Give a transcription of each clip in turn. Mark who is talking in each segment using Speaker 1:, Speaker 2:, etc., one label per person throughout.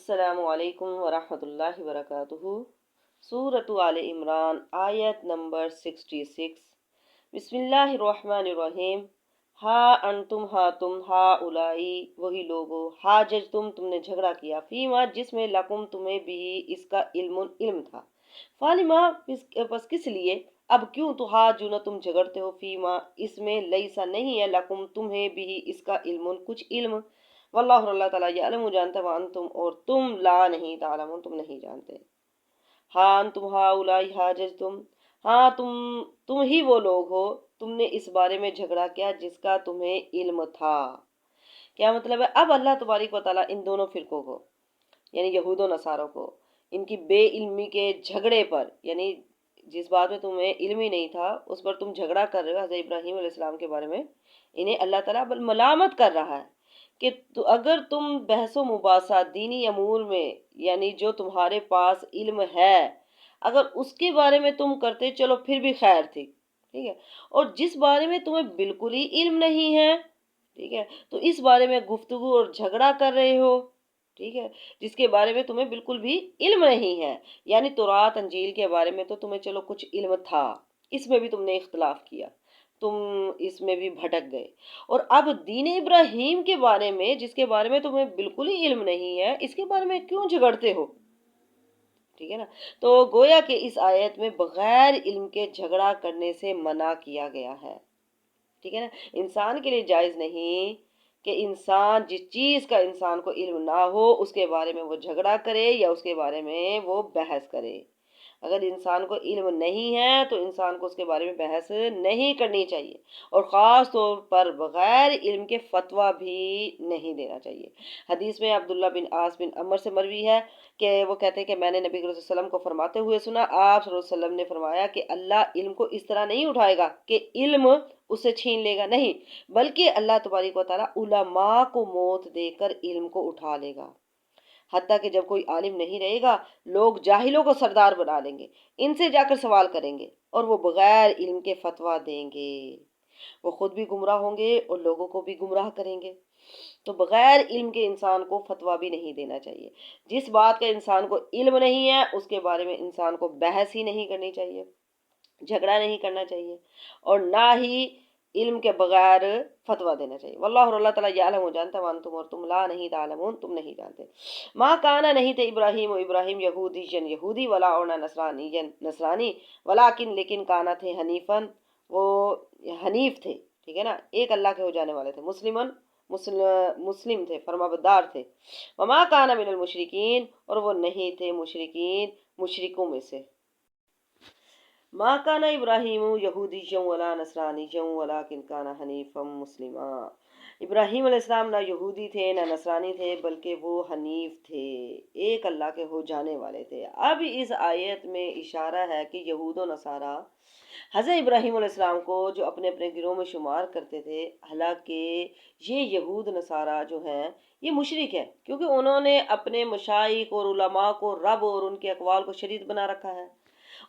Speaker 1: السلام علیکم ورحمۃ اللہ وبرکاتہ۔ سورۃ آل عمران آیت نمبر 66۔ بسم اللہ الرحمن الرحیم۔ ہا انتم ہا تم ہا اولائی وہی لوگو حاجج تم نے جھگڑا کیا فیما جس میں لکم تمہیں بھی اس کا علم تھا، فالما پس کس لیے، اب کیوں تو حاجون تم جھگڑتے ہو فیما اس میں لیسا نہیں ہے لکم تمہیں بھی اس کا کچھ علم، واللہ اللہ تعالیٰ یعلم جانتا وانتم اور تم لا نہیں تعلمون تم نہیں جانتے۔ ہاں انتم ہاؤلائی حاججتم، ہاں تم ہی وہ لوگ ہو تم نے اس بارے میں جھگڑا کیا جس کا تمہیں علم تھا۔ کیا مطلب ہے؟ اب اللہ تبارک و تعالیٰ ان دونوں فرقوں کو یعنی یہود و نصاروں کو ان کی بے علمی کے جھگڑے پر، یعنی جس بات میں تمہیں علم ہی نہیں تھا اس پر تم جھگڑا کر رہے ہو حضرت ابراہیم علیہ السلام کے بارے میں، انہیں اللہ تعالیٰ ملامت کر رہا ہے کہ اگر تم بحث و مباحثات دینی امور میں یعنی جو تمہارے پاس علم ہے اگر اس کے بارے میں تم کرتے چلو پھر بھی خیر تھی، ٹھیک ہے، اور جس بارے میں تمہیں بالکل ہی علم نہیں ہے، ٹھیک ہے، تو اس بارے میں گفتگو اور جھگڑا کر رہے ہو، ٹھیک ہے، جس کے بارے میں تمہیں بالکل بھی علم نہیں ہے، یعنی تورات انجیل کے بارے میں تو تمہیں چلو کچھ علم تھا، اس میں بھی تم نے اختلاف کیا، تم اس میں بھی بھٹک گئے، اور اب دین ابراہیم کے بارے میں جس کے بارے میں تمہیں بالکل ہی علم نہیں ہے اس کے بارے میں کیوں جھگڑتے ہو، ٹھیک ہے نا۔ تو گویا کہ اس آیت میں بغیر علم کے جھگڑا کرنے سے منع کیا گیا ہے، ٹھیک ہے نا۔ انسان کے لیے جائز نہیں کہ انسان جس چیز کا انسان کو علم نہ ہو اس کے بارے میں وہ جھگڑا کرے یا اس کے بارے میں وہ بحث کرے۔ اگر انسان کو علم نہیں ہے تو انسان کو اس کے بارے میں بحث نہیں کرنی چاہیے، اور خاص طور پر بغیر علم کے فتویٰ بھی نہیں دینا چاہیے۔ حدیث میں عبداللہ بن عاص بن عمر سے مروی ہے کہ وہ کہتے ہیں کہ میں نے نبی صلی اللہ علیہ وسلم کو فرماتے ہوئے سنا، آپ صلی اللہ علیہ وسلم نے فرمایا کہ اللہ علم کو اس طرح نہیں اٹھائے گا کہ علم اسے چھین لے گا، نہیں، بلکہ اللہ تبارک و تعالیٰ علماء کو موت دے کر علم کو اٹھا لے گا، حتیٰ کہ جب کوئی عالم نہیں رہے گا لوگ جاہلوں کو سردار بنا لیں گے، ان سے جا کر سوال کریں گے اور وہ بغیر علم کے فتویٰ دیں گے، وہ خود بھی گمراہ ہوں گے اور لوگوں کو بھی گمراہ کریں گے۔ تو بغیر علم کے انسان کو فتویٰ بھی نہیں دینا چاہیے، جس بات کا انسان کو علم نہیں ہے اس کے بارے میں انسان کو بحث ہی نہیں کرنی چاہیے، جھگڑا نہیں کرنا چاہیے، اور نہ ہی علم کے بغیر فتویٰ دینا چاہیے۔ واللہ اور اللہ تعالیٰ یعلم جانتا وانتم اور تم لا نہیں تعلمون تم نہیں جانتے۔ ما کانا نہیں تھے ابراہیم و ابراہیم یہودیجن یہودی ولا اور نہ نصرانیجن نصرانی، ولیکن لیکن کانا تھے حنیفن وہ حنیف تھے، ٹھیک ہے نا، ایک اللہ کے ہو جانے والے تھے، مسلم تھے، فرمانبردار تھے، وما کانا من المشرکین اور وہ نہیں تھے مشرکوں میں سے۔ ما کان ابراہیم یہودی ولا نصرانی ولیکن کان حنیفا مسلما، ابراہیم علیہ السلام نہ یہودی تھے نہ نصرانی تھے بلکہ وہ حنیف تھے، ایک اللہ کے ہو جانے والے تھے۔ اب اس آیت میں اشارہ ہے کہ یہود و نصارہ حضرت ابراہیم علیہ السلام کو جو اپنے اپنے گروہ میں شمار کرتے تھے، حالانکہ یہ یہود نصارہ جو ہیں یہ مشرک ہیں، کیونکہ انہوں نے اپنے مشائخ اور علماء کو رب اور ان کے اقوال کو شریک بنا رکھا ہے،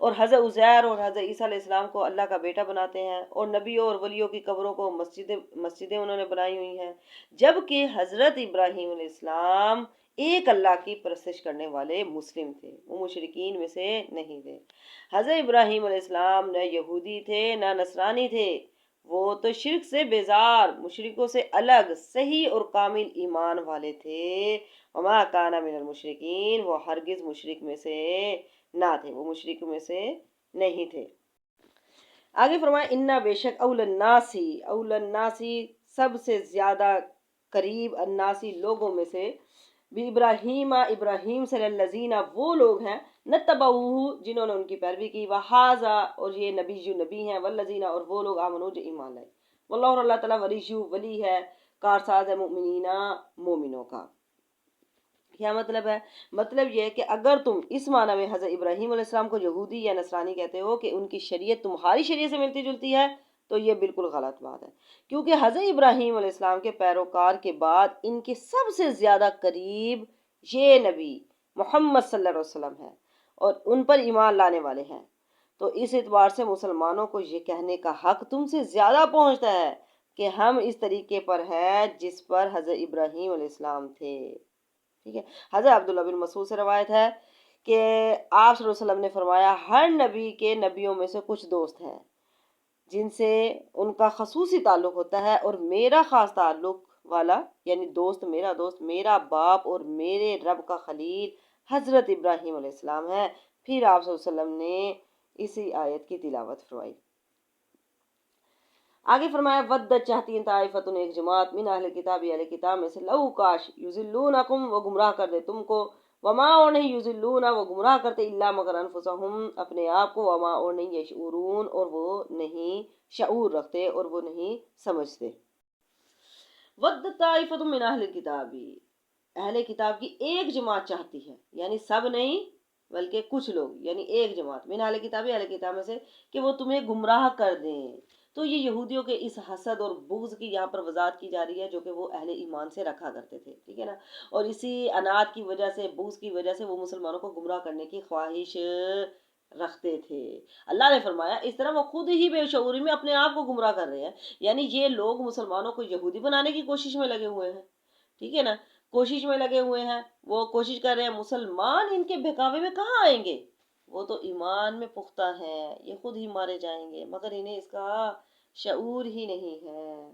Speaker 1: اور حضرت عزیر اور حضرت عیسیٰ علیہ السلام کو اللہ کا بیٹا بناتے ہیں، اور نبیوں اور ولیوں کی قبروں کو مسجدیں انہوں نے بنائی ہوئی ہیں، جبکہ حضرت ابراہیم علیہ السلام ایک اللہ کی پرستش کرنے والے مسلم تھے، وہ مشرکین میں سے نہیں تھے۔ حضرت ابراہیم علیہ السلام نہ یہودی تھے نہ نصرانی تھے، وہ تو شرک سے بیزار، مشرکوں سے الگ، صحیح اور کامل ایمان والے تھے، وما کان من المشرکین وہ ہرگز مشرک میں سے نہ تھے، وہ مشرک میں سے نہیں تھے۔ آگے فرمایا انا بے شک اول الناسی سب سے زیادہ قریب الناسی لوگوں میں سے، بھی ابراہیم صلی الذین وہ لوگ ہیں نتبعوہ جنہوں نے ان کی پیروی کی، وہذا اور یہ نبی ہیں، والذین اور وہ لوگ آمنو جو ایمان لائے، واللہ اور اللہ تعالیٰ ولی ہے کارساز ہے مومنوں کا۔ کیا مطلب ہے؟ مطلب یہ ہے کہ اگر تم اس معنی میں حضرت ابراہیم علیہ السلام کو یہودی یا نصرانی کہتے ہو کہ ان کی شریعت تمہاری شریعت سے ملتی جلتی ہے تو یہ بالکل غلط بات ہے، کیونکہ حضرت ابراہیم علیہ السلام کے پیروکار کے بعد ان کے سب سے زیادہ قریب یہ نبی محمد صلی اللہ علیہ وسلم ہے اور ان پر ایمان لانے والے ہیں، تو اس اعتبار سے مسلمانوں کو یہ کہنے کا حق تم سے زیادہ پہنچتا ہے کہ ہم اس طریقے پر ہیں جس پر حضرت ابراہیم علیہ السلام تھے، ٹھیک ہے. حضرت عبداللہ بن مسعود سے روایت ہے کہ آپ صلی اللہ علیہ وسلم نے فرمایا ہر نبی کے نبیوں میں سے کچھ دوست ہیں جن سے ان کا خصوصی تعلق ہوتا ہے، اور میرا خاص تعلق والا یعنی دوست میرا باپ اور میرے رب کا خلیل حضرت ابراہیم علیہ السلام ہے. پھر آپ صلی اللہ علیہ وسلم نے اسی آیت کی تلاوت فرمائی. آگے فرمایا ود چاہتی ہیں طائفتن ایک جماعت من اہل کتاب اہل کتاب میں سے لو کاش یضلونکم وہ گمراہ کر دے تم کو، وما اور نہیں یضلون وہ گمراہ کرتے الا مگر انفسہم اپنے آپ کو، وما اور نہیں یشعرون اور وہ نہیں شعور رکھتے اور وہ نہیں سمجھتے. ود طائفۃ من اہل کتاب، اہل کتاب کی ایک جماعت چاہتی ہے، یعنی سب نہیں بلکہ کچھ لوگ، یعنی ایک جماعت من اہل کتاب میں سے کہ وہ تمہیں گمراہ کر دیں. تو یہ یہودیوں کے اس حسد اور بغض کی یہاں پر وضاحت کی جا رہی ہے جو کہ وہ اہل ایمان سے رکھا کرتے تھے، ٹھیک ہے نا. اور اسی انات کی وجہ سے، بغض کی وجہ سے وہ مسلمانوں کو گمراہ کرنے کی خواہش رکھتے تھے. اللہ نے فرمایا اس طرح وہ خود ہی بے شعوری میں اپنے آپ کو گمراہ کر رہے ہیں. یعنی یہ لوگ مسلمانوں کو یہودی بنانے کی کوشش میں لگے ہوئے ہیں، ٹھیک ہے نا، کوشش میں لگے ہوئے ہیں. وہ کوشش کر رہے ہیں مسلمان ان کے بہکاوے میں کہاں آئیں گے، وہ تو ایمان میں پختہ ہیں، یہ خود ہی مارے جائیں گے، مگر انہیں اس کا شعور ہی نہیں ہے.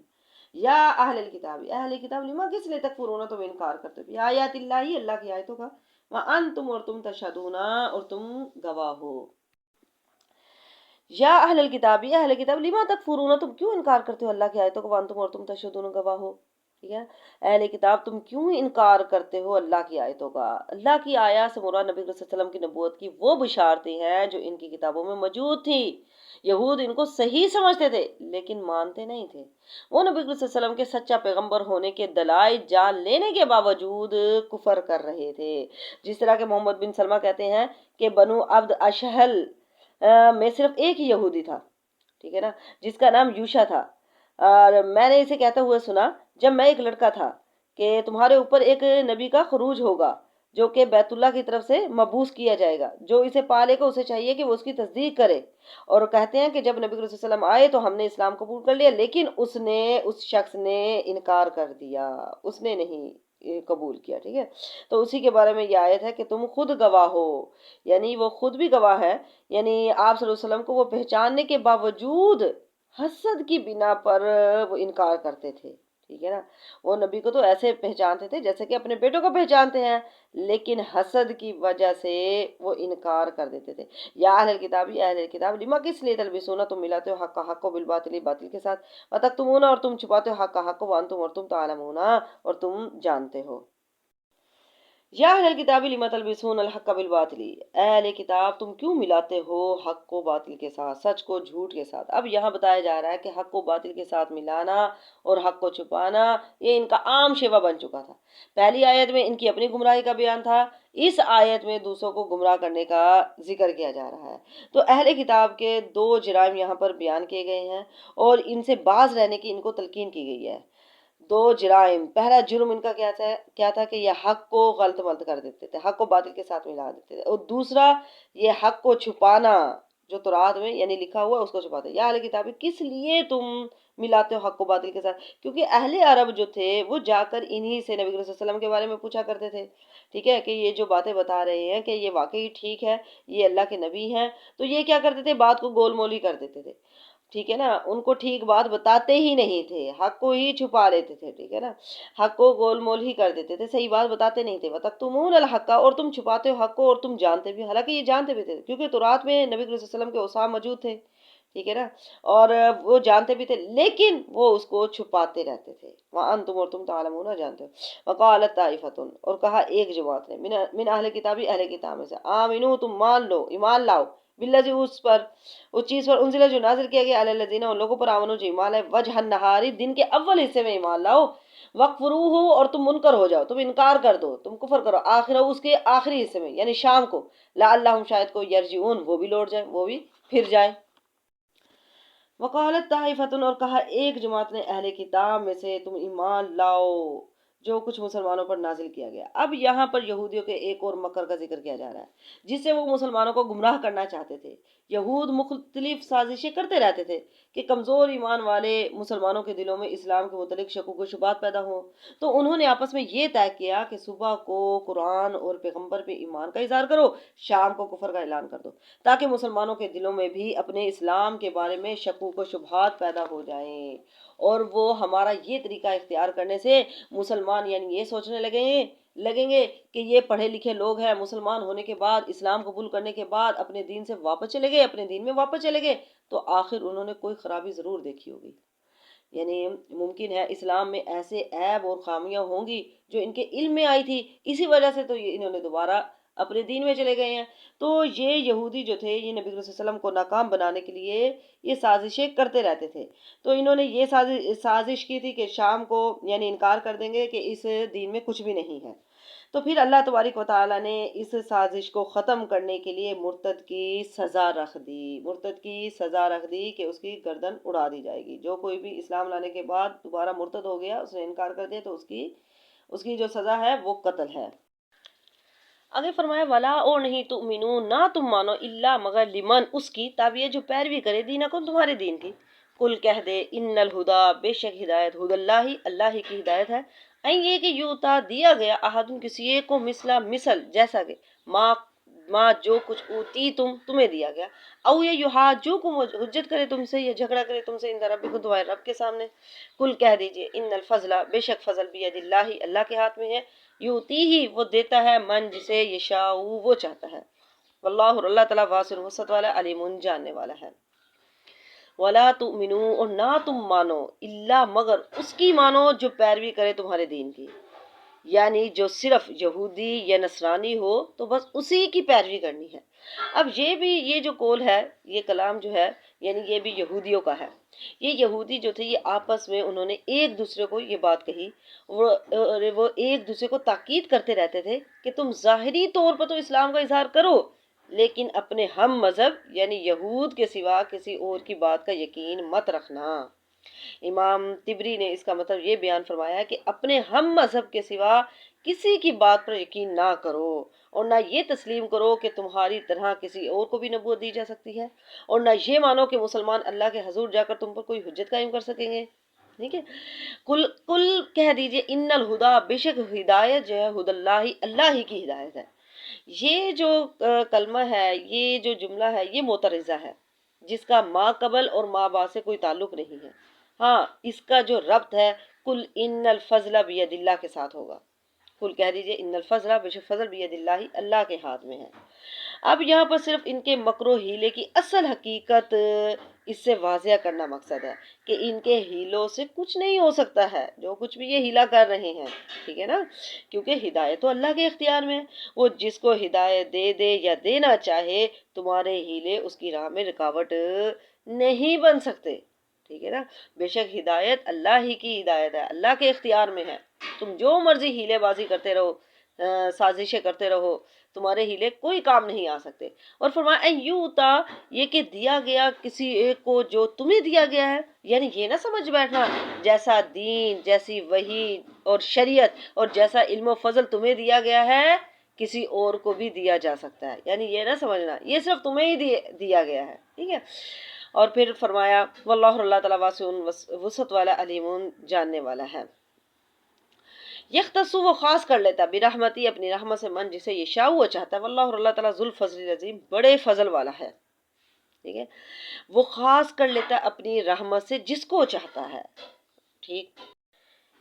Speaker 1: یا اہل کتاب لما کس لیے تکفرون تم انکار کرتے ہو آیات اللہ اللہ کی آیتوں کا، وانتم اور تم تشہدون اور تم گواہ ہو. یا اہل کتاب لما تکفرون تم کیوں انکار کرتے ہو اللہ کی آیتوں کو، وانتم اور تم تشہدون گواہ ہو. ٹھیک ہے، اہل کتاب تم کیوں انکار کرتے ہو اللہ کی آیتوں کا. اللہ کی آیات سے مراد نبی صلی اللہ علیہ وسلم کی نبوت کی وہ بشارتیں ہیں جو ان کی کتابوں میں موجود تھی. یہود ان کو صحیح سمجھتے تھے لیکن مانتے نہیں تھے. وہ نبی صلی اللہ علیہ وسلم کے سچا پیغمبر ہونے کے دلائل جان لینے کے باوجود کفر کر رہے تھے. جس طرح کہ محمد بن سلمہ کہتے ہیں کہ بنو عبد اشہل میں صرف ایک ہی یہودی تھا، ٹھیک ہے نا، جس کا نام یوشا تھا. اور میں نے اسے کہتے ہوئے سنا جب میں ایک لڑکا تھا کہ تمہارے اوپر ایک نبی کا خروج ہوگا جو کہ بیت اللہ کی طرف سے مبعوث کیا جائے گا، جو اسے پالے گا اسے چاہیے کہ وہ اس کی تصدیق کرے. اور کہتے ہیں کہ جب نبی صلی اللہ علیہ وسلم آئے تو ہم نے اسلام قبول کر لیا، لیکن اس شخص نے انکار کر دیا، اس نے نہیں قبول کیا. ٹھیک ہے، تو اسی کے بارے میں یہ آیت ہے کہ تم خود گواہ ہو، یعنی وہ خود بھی گواہ ہے. یعنی آپ صلی اللہ علیہ وسلم کو وہ پہچاننے کے باوجود حسد کی بنا پر وہ انکار کرتے تھے. ٹھیک ہے نا، وہ نبی کو تو ایسے پہچانتے تھے جیسے کہ اپنے بیٹوں کو پہچانتے ہیں، لیکن حسد کی وجہ سے وہ انکار کر دیتے تھے. یا اہل کتاب لما کس لیے تلبسون تم ملاتے ہو حق کا حق کو بالباطل باطل کے ساتھ، وتکتمون اور تم چھپاتے ہو حق کا حق کو وانتم اور تم تعلمون اور تم جانتے ہو. یا اہل کتاب لما تلبسون الحق بالباطل، اہل کتاب تم کیوں ملاتے ہو حق کو باطل کے ساتھ، سچ کو جھوٹ کے ساتھ. اب یہاں بتایا جا رہا ہے کہ حق کو باطل کے ساتھ ملانا اور حق کو چھپانا یہ ان کا عام شیوہ بن چکا تھا. پہلی آیت میں ان کی اپنی گمراہی کا بیان تھا، اس آیت میں دوسروں کو گمراہ کرنے کا ذکر کیا جا رہا ہے. تو اہل کتاب کے دو جرائم یہاں پر بیان کیے گئے ہیں اور ان سے باز رہنے کی ان کو تلقین کی گئی ہے. دو جرائم، پہلا جرم ان کا کیا تھا کہ یہ حق کو غلط ملت کر دیتے تھے، حق کو باطل کے ساتھ ملا دیتے تھے. اور دوسرا یہ حق کو چھپانا جو تورات میں یعنی لکھا ہوا اس کو چھپاتے. یا اہل کتاب کس لیے تم ملاتے ہو حق کو باطل کے ساتھ، کیونکہ اہل عرب جو تھے وہ جا کر انہی سے نبی صلی اللہ علیہ وسلم کے بارے میں پوچھا کرتے تھے. ٹھیک ہے، کہ یہ جو باتیں بتا رہے ہیں کہ یہ واقعی ٹھیک ہے، یہ اللہ کے نبی ہیں، تو یہ کیا کرتے تھے، بات کو گول مول ہی کر دیتے تھے. ٹھیک ہے نا، ان کو ٹھیک بات بتاتے ہی نہیں تھے، حق کو ہی چھپا لیتے تھے. ٹھیک ہے نا، حق کو گول مول ہی کر دیتے تھے، صحیح بات بتاتے نہیں تھے. وَتَكْتُمُونَ الْحَقَّ اور تم چھپاتے ہو حق کو اور تم جانتے بھی، حالانکہ یہ جانتے بھی تھے کیونکہ تورات میں نبی صلی اللہ علیہ وسلم کے اوصاف موجود تھے. ٹھیک ہے نا، اور وہ جانتے بھی تھے لیکن وہ اس کو چھپاتے رہتے تھے. وَأَنْتُمْ اور تم تعلمون جانتے ہو. وَقَالَتْ طَائِفَةٌ اور کہا ایک جماعت نے من اہل کتاب اہل کتاب میں سے، آمنو تم مان لو، ایمان لاؤ، بالذی اس پر، اس چیز پر، انزل جو نازل کیا گیا علی الذین ان لوگوں پر، آمنو جو ایمان لائے، وجہ النہاری دن کے اول حصے میں ایمان لاؤ، وقفروہ اور تم منکر ہو جاؤ، تم انکار کر دو، تم کفر کرو، آخرہ اس کے آخری حصے میں یعنی شام کو، لعلہم شاید کو یرجعون وہ بھی لوٹ جائیں، وہ بھی پھر جائیں. وقالت طائفۃ اور کہا ایک جماعت نے اہل کتاب میں سے، تم ایمان لاؤ جو کچھ مسلمانوں پر نازل کیا گیا. اب یہاں پر یہودیوں کے ایک اور مکر کا ذکر کیا جا رہا ہے جس سے وہ مسلمانوں کو گمراہ کرنا چاہتے تھے. یہود مختلف سازشیں کرتے رہتے تھے کہ کمزور ایمان والے مسلمانوں کے دلوں میں اسلام کے متعلق شکوک و شبہات پیدا ہوں، تو انہوں نے آپس میں یہ طے کیا کہ صبح کو قرآن اور پیغمبر پہ ایمان کا اظہار کرو، شام کو کفر کا اعلان کر دو، تاکہ مسلمانوں کے دلوں میں بھی اپنے اسلام کے بارے میں شکوک و شبہات پیدا ہو جائیں، اور وہ ہمارا یہ طریقہ اختیار کرنے سے مسلمان یعنی یہ سوچنے لگیں گے کہ یہ پڑھے لکھے لوگ ہیں، مسلمان ہونے کے بعد، اسلام قبول کرنے کے بعد اپنے دین سے واپس چلے گئے، اپنے دین میں واپس چلے گئے، تو آخر انہوں نے کوئی خرابی ضرور دیکھی ہوگی۔ یعنی ممکن ہے اسلام میں ایسے عیب اور خامیاں ہوں گی جو ان کے علم میں آئی تھی، اسی وجہ سے تو انہوں نے دوبارہ اپنے دین میں چلے گئے ہیں۔ تو یہ یہودی جو تھے، یہ نبی صلی اللہ علیہ وسلم کو ناکام بنانے کے لیے یہ سازشیں کرتے رہتے تھے، تو انہوں نے یہ سازش کی تھی کہ شام کو یعنی انکار کر دیں گے کہ اس دین میں کچھ بھی نہیں ہے۔ تو پھر اللہ تبارک و تعالیٰ نے اس سازش کو ختم کرنے کے لیے مرتد کی سزا رکھ دی کہ اس کی گردن اڑا دی جائے گی۔ جو کوئی بھی اسلام لانے کے بعد دوبارہ مرتد ہو گیا، اس نے انکار کر دیا، تو اس کی جو سزا ہے وہ قتل ہے۔ آگے فرمایا ولا اور نہیں تؤمنون، نہ تم مانو الا مگر لمن اس کی تابع جو پیروی کرے دینکم تمہارے دین کی۔ کل کہہ دے ان الہدا بے شک ہدایت ہد اللہ اللہ ہی کی ہدایت ہے، این یہ کہ یوتا دیا گیا احد کسی ایک کو مثل جیسا کہ ما جو کچھ اوتی تمہیں دیا گیا، او یہ یحاجوکم حجت کرے تم سے یا جھگڑا کرے تم سے عند ربکم تمہارے رب کے سامنے۔ کل کہہ دیجئے ان الفضل بے شک فضل بید اللہ اللہ کے ہاتھ میں ہے، یوتی ہی وہ دیتا ہے من جسے یشاء وہ چاہتا ہے، واللہ اللہ تعالیٰ واسع وسعت والا علیم جاننے والا ہے۔ ولا تؤمنوا اور نہ تم مانو الا مگر اس کی مانو جو پیروی کرے تمہارے دین کی، یعنی جو صرف یہودی یا نصرانی ہو تو بس اسی کی پیروی کرنی ہے۔ اب یہ جو قول ہے، یہ کلام جو ہے یعنی یہ بھی یہودیوں کا ہے۔ یہ یہودی جو تھے، یہ آپس میں انہوں نے ایک دوسرے کو یہ بات کہی، وہ ایک دوسرے کو تاکید کرتے رہتے تھے کہ تم ظاہری طور پر تو اسلام کا اظہار کرو، لیکن اپنے ہم مذہب یعنی یہود کے سوا کسی اور کی بات کا یقین مت رکھنا۔ امام طبری نے اس کا مطلب یہ بیان فرمایا ہے کہ اپنے ہم مذہب کے سوا کسی کی بات پر یقین نہ کرو، اور نہ یہ تسلیم کرو کہ تمہاری طرح کسی اور کو بھی نبوت دی جا سکتی ہے، اور نہ یہ مانو کہ مسلمان اللہ کے حضور جا کر تم پر کوئی حجت قائم کر سکیں گے۔ ٹھیک ہے، کل کہہ دیجئے ان الہدا بے شک ہدایت جو ہے ہد اللہ اللہ ہی کی ہدایت ہے۔ یہ جو کلمہ ہے، یہ جو جملہ ہے، یہ معترضہ ہے جس کا ما قبل اور ما بعد سے کوئی تعلق نہیں ہے۔ ہاں، اس کا جو ربط ہے کل ان الفضل بید اللہ کے ساتھ ہوگا۔ کل کہہ دیجئے ان الفضل بے شک فضل بید اللہ اللہ کے ہاتھ میں ہے۔ اب یہاں پر صرف ان کے مکر و ہیلے کی اصل حقیقت اس سے واضح کرنا مقصد ہے کہ ان کے ہیلوں سے کچھ نہیں ہو سکتا ہے، جو کچھ بھی یہ ہیلا کر رہے ہیں، ٹھیک ہے نا، کیونکہ ہدایت تو اللہ کے اختیار میں ہے، وہ جس کو ہدایت دے یا دینا چاہے، تمہارے ہیلے اس کی راہ میں رکاوٹ نہیں بن سکتے، ٹھیک ہے نا۔ بے شک ہدایت اللہ ہی کی ہدایت ہے، اللہ کے اختیار میں ہے، تم جو مرضی ہیلے بازی کرتے رہو، سازشیں کرتے رہو، تمہارے ہیلے کوئی کام نہیں آ سکتے۔ اور فرمایا یوتا یہ کہ دیا گیا کسی ایک کو جو تمہیں دیا گیا ہے، یعنی یہ نہ سمجھ بیٹھنا جیسا دین، جیسی وحی اور شریعت اور جیسا علم و فضل تمہیں دیا گیا ہے کسی اور کو بھی دیا جا سکتا ہے، یعنی یہ نہ سمجھنا یہ صرف تمہیں ہی دیا گیا ہے، ٹھیک ہے۔ اور پھر فرمایا واللہ اللہ تعالیٰ واسع وسعت والا علیم جاننے والا ہے۔ یختص وہ خاص کر لیتا برحمتی اپنی رحمت سے من جسے یشاء وہ چاہتا ہے، واللہ اللہ تعالیٰ ذو الفضل العظیم بڑے فضل والا ہے، ٹھیک ہے۔ وہ خاص کر لیتا اپنی رحمت سے جس کو چاہتا ہے، ٹھیک،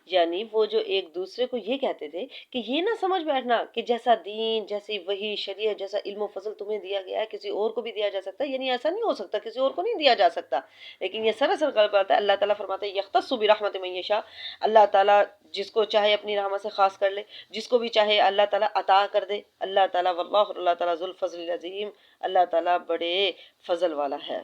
Speaker 1: یعنی وہ جو ایک دوسرے کو یہ کہتے تھے کہ یہ نہ سمجھ بیٹھنا کہ جیسا دین، جیسی وحی شریعت، جیسا علم و فضل تمہیں دیا گیا ہے کسی اور کو بھی دیا جا سکتا ہے، یعنی ایسا نہیں ہو سکتا، کسی اور کو نہیں دیا جا سکتا، لیکن یہ سراسر غلط بات ہے۔ اللہ تعالیٰ فرماتے ہیں یختص برحمت من یشاء، اللہ تعالیٰ جس کو چاہے اپنی رحمت سے خاص کر لے، جس کو بھی چاہے اللہ تعالیٰ عطا کر دے۔ اللہ تعالیٰ واللہ اللہ تعالیٰ ذو الفضل العظیم، اللہ تعالیٰ بڑے فضل والا ہے۔